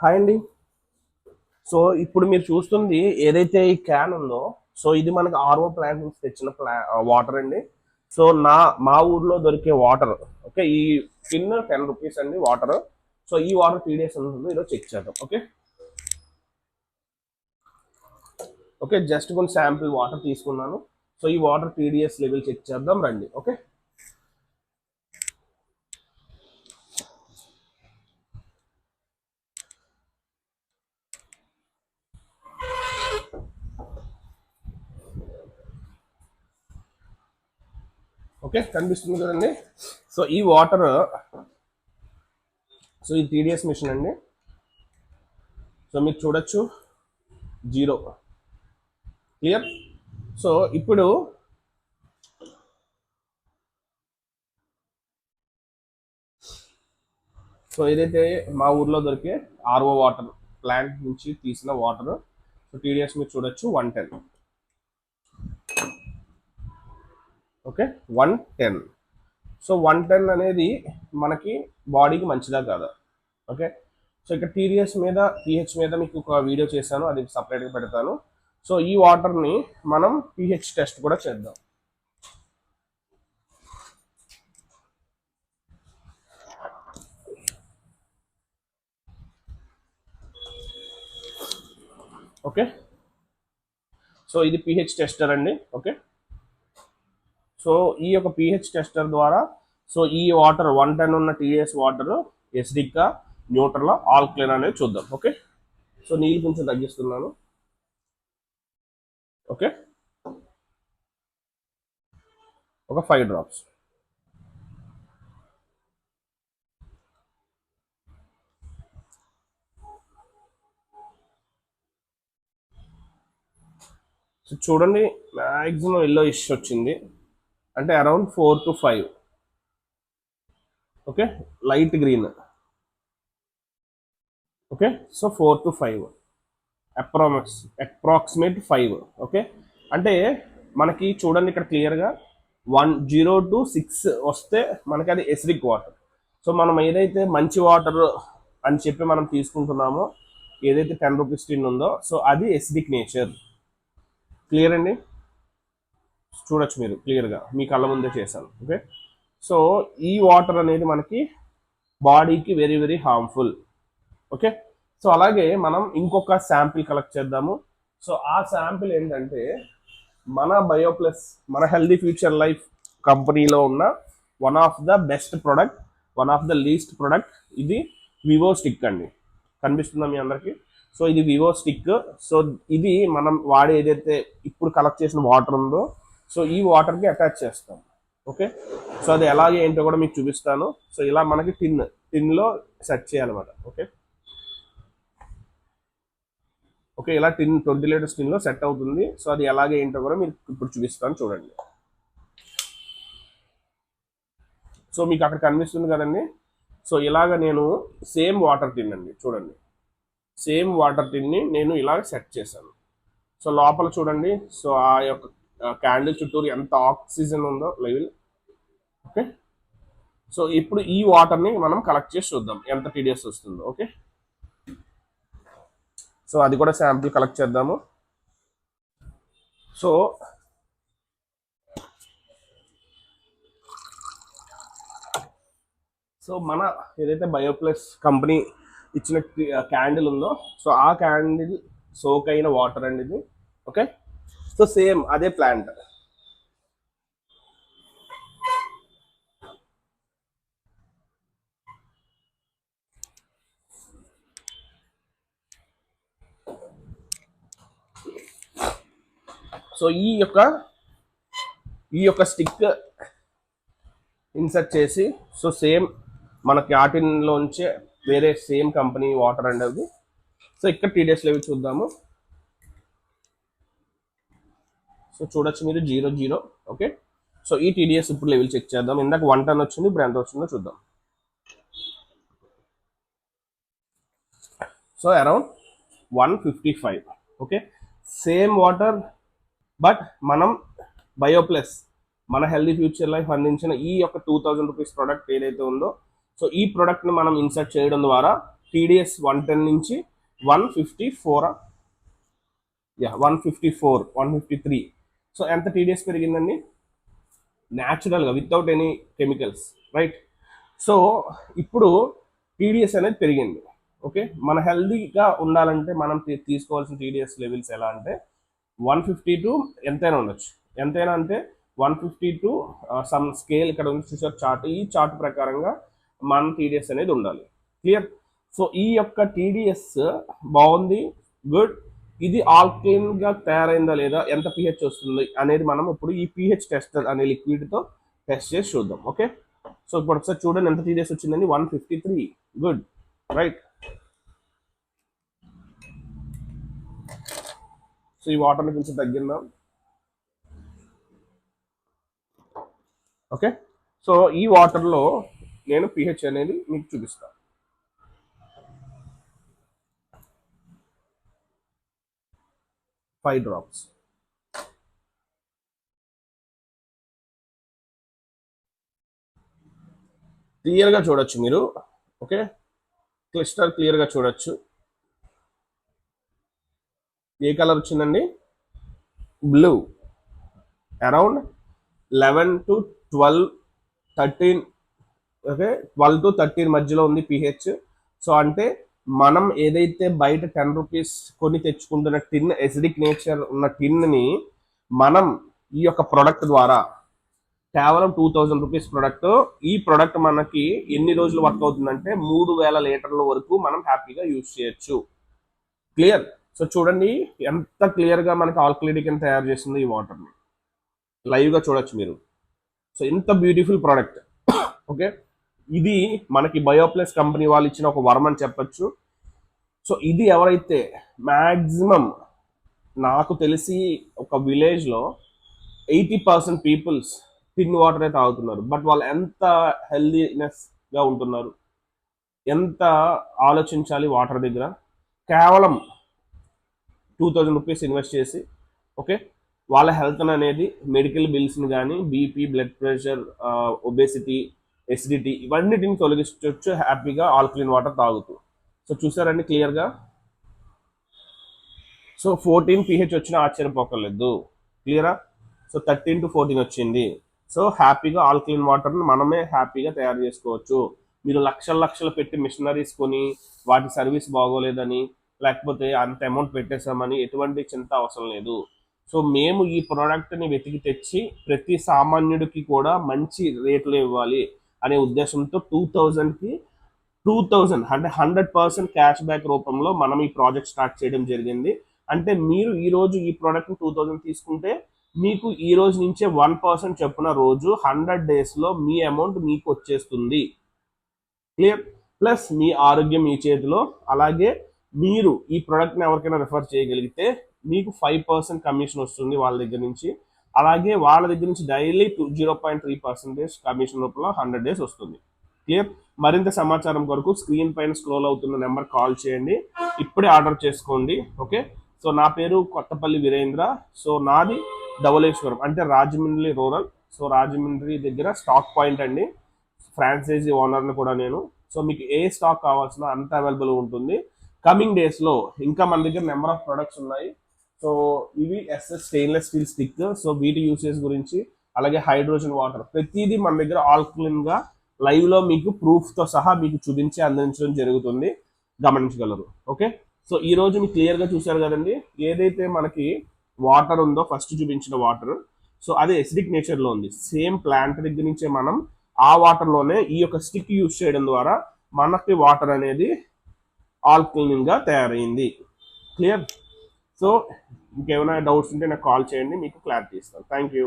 Hi అండి. So ఇప్పుడు మీరు చూస్తుంది ఏదైతే ఈ క్యాన్ ఉందో, సో ఇది మనకి ఆర్ఓ ప్లాంట్ నుంచి తెచ్చిన వాటర్ అండి. సో మా ఊర్లో దొరికే వాటర్. ఓకే, ఈ టిన్ ₹10 అండి వాటర్. సో ఈ వాటర్ 3 days ఉంటుంది. ఈరోజు చెక్ చేద్దాం. ఓకే ఓకే జస్ట్ కొన్ని శాంపిల్ వాటర్ తీసుకున్నాను. సో ఈ వాటర్ TDS లెవెల్ చెక్ చేద్దాం రండి. ఓకే ఓకే కనిపిస్తుంది కదండి. సో ఈ వాటర్, సో ఈ TDS మిషన్ అండి. సో మీరు చూడొచ్చు 0 క్లియర్. సో ఇప్పుడు సో ఏదైతే మా ఊర్లో దొరికే ఆర్ఓ వాటర్ ప్లాంట్ నుంచి తీసిన వాటర్, సో TDS మీరు చూడొచ్చు 110. ఓకే 110. సో 110 అనేది మనకి బాడీకి మంచిదా కాదా? ఓకే, సో ఇక్కడ TDS మీద pH మీద మీకు ఒక వీడియో చేశాను, అది సపరేట్గా పెడతాను. సో ఈ వాటర్ని మనం pH టెస్ట్ కూడా చేద్దాం. ఓకే, సో ఇది pH టెస్టర్ అండి. ఓకే, సో ఈ యొక్క pH టెస్టర్ ద్వారా సో ఈ వాటర్ 110 ఉన్న TDS వాటర్ ఎసిడిక్గా, న్యూట్రల్, ఆల్కలైన్ అనేది చూద్దాం. ఓకే, సో నీళ్ళు కొంచెం తగ్గిస్తున్నాను. ఓకే, ఒక 5 drops. సో చూడండి, మ్యాక్సిమం ఎల్లో ఇష్ వచ్చింది, అంటే around 4 to 5. Okay, light green. Okay, so 4 to 5 approximate 5. Okay, అంటే మనకి చూడండి ఇక్కడ క్లియర్గా 0 to 6 వస్తే మనకి అది ఎసిడిక్ వాటర్. సో మనం ఏదైతే మంచి వాటర్ అని చెప్పి మనం తీసుకుంటున్నామో, ఏదైతే ₹10 టిన్ ఉందో, సో అది ఎసిడిక్ నేచర్. క్లియర్ అండి, చూడొచ్చు మీరు క్లియర్గా, మీ కళ్ళ ముందే చేశాను. ఓకే, సో ఈ వాటర్ అనేది మనకి బాడీకి very very harmful. Okay, so అలాగే మనం ఇంకొక శాంపిల్ కలెక్ట్ చేద్దాము. సో ఆ శాంపిల్ ఏంటంటే మన బయోప్లస్, మన హెల్దీ ఫ్యూచర్ లైఫ్ కంపెనీలో ఉన్న one of the best product, one of the least product, ఇది వివో స్టిక్ అండి. కనిపిస్తుందా మీ అందరికీ? సో ఇది వివో స్టిక్. సో ఇది మనం వాడే ఏదైతే ఇప్పుడు కలెక్ట్ చేసిన వాటర్ ఉందో, సో ఈ వాటర్కి అటాచ్ చేస్తాం. ఓకే, సో అది ఎలాగే ఏంటో కూడా మీకు చూపిస్తాను. సో ఇలా మనకి టిన్లో సెట్ చేయాలన్నమాట. ఓకే ఓకే ఇలా 20 లీటర్స్ టిన్లో సెట్ అవుతుంది. సో అది ఎలాగే ఏంటో కూడా మీరు ఇప్పుడు చూపిస్తాను, చూడండి. సో మీకు అక్కడ కనిపిస్తుంది కదండి. సో ఇలాగ నేను సేమ్ వాటర్ టిన్ అండి, చూడండి, సేమ్ వాటర్ టిన్ని నేను ఇలాగ సెట్ చేశాను. సో లోపల చూడండి, సో ఆ యొక్క క్యాండిల్ చుట్టూరు ఎంత ఆక్సిజన్ ఉందో లెవెల్. ఓకే, సో ఇప్పుడు ఈ వాటర్ని మనం కలెక్ట్ చేసి చూద్దాం ఎంత TDS వస్తుందో. ఓకే, సో అది కూడా శాంపిల్ కలెక్ట్ చేద్దాము. సో సో మన ఏదైతే బయోప్లస్ కంపెనీ ఇచ్చిన క్యాండిల్ ఉందో, సో ఆ క్యాండిల్ సోక్ అయిన వాటర్ అండి ఇది. ఓకే, సో సేమ్ అదే ప్లాంట్. సో ఈ యొక్క స్టిక్ ఇన్సర్ట్ చేసి, సో సేమ్ మన క్యాటిన్లోంచే వేరే సేమ్ కంపెనీ వాటర్ అండి అది. సో ఇక్కడ TDS లెవెల్ చూద్దాము. సో చూడొచ్చు మీరు 0. ఓకే, సో ఈ TDS ఇప్పుడు లెవెల్ చెక్ చేద్దాం. ఇందాక 110 వచ్చింది, ఇప్పుడు ఎంత వచ్చిందో చూద్దాం. So around 155. Okay, same water, but మనం బయోప్లస్, మన హెల్దీ ఫ్యూచర్ లైఫ్ అందించిన ఈ యొక్క ₹2000 ప్రోడక్ట్ ఏదైతే ఉందో, సో ఈ ప్రోడక్ట్ని మనం ఇన్సర్ట్ చేయడం ద్వారా టీడీఎస్ 110 నుంచి 154, 153. సో ఎంత టీడీఎస్ పెరిగిందండి? న్యాచురల్గా without any chemicals, right? So ఇప్పుడు టీడీఎస్ అనేది పెరిగింది. ఓకే, మన హెల్దీగా ఉండాలంటే మనం తీసుకోవాల్సిన టీడీఎస్ లెవెల్స్ ఎలా అంటే 150 టు ఎంతైనా ఉండొచ్చు. ఎంతైనా అంటే 150 టు సమ్ స్కేల్ ఇక్కడ ఉంది చూసారు చార్ట్, ఈ చార్ట్ ప్రకారంగా మన టీడీఎస్ అనేది ఉండాలి. క్లియర్? సో ఈ యొక్క టీడీఎస్ బాగుంది, గుడ్. ఇది ఆల్కలైన్ గా తయారైందా లేదా, ఎంత పిహెచ్ వస్తుంది అనేది మనం ఇప్పుడు ఈ పిహెచ్ టెస్టర్ అనే లిక్విడ్ తో టెస్ట్ చేసి చూద్దాం. ఓకే, సో ఇప్పుడు ఒకసారి చూడండి ఎంత టీడీఎస్ వచ్చిందండి. 153, గుడ్, రైట్? సో ఈ వాటర్ని కొంచెం తగ్గిందాం. ఓకే, సో ఈ వాటర్లో నేను పిహెచ్ అనేది మీకు చూపిస్తాను. Five drops. క్లియర్గా చూడొచ్చు మీరు. ఓకే, క్లియర్గా చూడొచ్చు. ఏ కలర్ వచ్చిందండి? Blue. Around 11 to 12, 13, okay, 12 to 13 మధ్యలో ఉంది పిహెచ్. సో అంటే మనం ఏదైతే బయట 10 రూపీస్ కొని తెచ్చుకుంటున్న టిన్, ఎసిడిక్ నేచర్ ఉన్న టిన్ని మనం ఈ యొక్క ప్రొడక్ట్ ద్వారా కేవలం 2000 రూపీస్ ప్రొడక్ట్, ఈ ప్రొడక్ట్ మనకి ఎన్ని రోజులు వర్క్ అవుతుందంటే 3000 లీటర్ల వరకు మనం హ్యాపీగా యూజ్ చేయొచ్చు. క్లియర్? సో చూడండి ఎంత క్లియర్గా మనకి ఆల్కలీడికన్ తయారు చేసింది ఈ వాటర్ని. లైవ్గా చూడొచ్చు మీరు. సో ఇంత బ్యూటిఫుల్ ప్రోడక్ట్. ఓకే, ఇది మనకి బయోప్లస్ కంపెనీ వాళ్ళు ఇచ్చిన ఒక వరం అని చెప్పచ్చు. సో ఇది ఎవరైతే మ్యాక్సిమం నాకు తెలిసి ఒక విలేజ్లో 80% పీపుల్స్ టిన్ వాటరే తాగుతున్నారు. బట్ వాళ్ళు ఎంత హెల్దీనెస్గా ఉంటున్నారు, ఎంత ఆలోచించాలి వాటర్ దగ్గర. కేవలం 2000 రూపీస్ ఇన్వెస్ట్ చేసి, ఓకే, వాళ్ళ హెల్త్ అనేది మెడికల్ బిల్స్ని కానీ BP, blood pressure, obesity, acidity ఇవన్నిటిని తొలగించవచ్చు హ్యాపీగా ఆల్కలీన్ వాటర్ తాగుతూ. సో చూసారండి క్లియర్గా. సో 14 పిహెచ్ వచ్చినా ఆశ్చర్యపోకలేదు. క్లియరా? సో 13 to 14 వచ్చింది. సో హ్యాపీగా ఆల్కలీన్ వాటర్ని మనమే హ్యాపీగా తయారు చేసుకోవచ్చు. మీరు లక్షలు పెట్టి మిషనరీస్ కొని వాటి సర్వీస్ బాగోలేదని, లేకపోతే అంత అమౌంట్ పెట్టేసామని ఎటువంటి చింత అవసరం లేదు. సో మేము ఈ ప్రోడక్ట్ని వెతికి తెచ్చి ప్రతి సామాన్యుడికి కూడా మంచి రేట్లు ఇవ్వాలి అనే ఉద్దేశంతో 2000కి 2000 అంటే 100% క్యాష్ బ్యాక్ రూపంలో మనం ఈ ప్రాజెక్ట్ స్టార్ట్ చేయడం జరిగింది. అంటే మీరు ఈ రోజు ఈ ప్రోడక్ట్ 2000 తీసుకుంటే మీకు ఈ రోజు నుంచే 1% చొప్పున రోజు 100 డేస్లో మీ అమౌంట్ మీకు వచ్చేస్తుంది. క్లియర్? ప్లస్ మీ ఆరోగ్యం మీ చేతిలో. అలాగే మీరు ఈ ప్రోడక్ట్ని ఎవరికైనా రిఫర్ చేయగలిగితే మీకు 5% కమిషన్ వస్తుంది వాళ్ళ దగ్గర నుంచి. అలాగే వాళ్ళ దగ్గర నుంచి డైలీ 0.3% కమిషన్ రూపంలో 100 డేస్ వస్తుంది. క్లియర్? మరింత సమాచారం కొరకు స్క్రీన్ పైన స్క్రోల్ అవుతున్న నెంబర్ కాల్ చేయండి, ఇప్పుడే ఆర్డర్ చేసుకోండి. ఓకే, సో నా పేరు కొత్తపల్లి వీరేంద్ర. సో నాది ధవళేశ్వరం అంటే రాజమండ్రి రూరల్. సో రాజమండ్రి దగ్గర స్టాక్ పాయింట్ అండి. ఫ్రాంచైజీ ఓనర్ని కూడా నేను. సో మీకు ఏ స్టాక్ కావాల్సిన అంత అవైలబుల్ ఉంటుంది. కమింగ్ డేస్లో ఇంకా మన దగ్గర నెంబర్ ఆఫ్ ప్రొడక్ట్స్ ఉన్నాయి. సో ఇవి SS stainless steel stick. So వీటి యూసేజ్ గురించి, అలాగే హైడ్రోజన్ వాటర్, ప్రతిదీ మన దగ్గర ఆల్కలీన్గా లైవ్లో మీకు ప్రూఫ్తో సహా మీకు చూపించి అందించడం జరుగుతుంది, గమనించగలరు. ఓకే, సో ఈ రోజు మీకు క్లియర్గా చూశారు కదండి. ఏదైతే మనకి వాటర్ ఉందో ఫస్ట్ చూపించిన వాటర్, సో అది ఎసిడిక్ నేచర్లో ఉంది. సేమ్ ప్లాంట్ దగ్గర నుంచే మనం ఆ వాటర్లోనే ఈ యొక్క స్టిక్ యూజ్ చేయడం ద్వారా మనకి వాటర్ అనేది ఆల్కలీన్గా తయారైంది. క్లియర్? సో ఇంకేమైనా డౌట్స్ ఉంటే నాకు కాల్ చేయండి, మీకు క్లారిటీ ఇస్తాను. Thank you.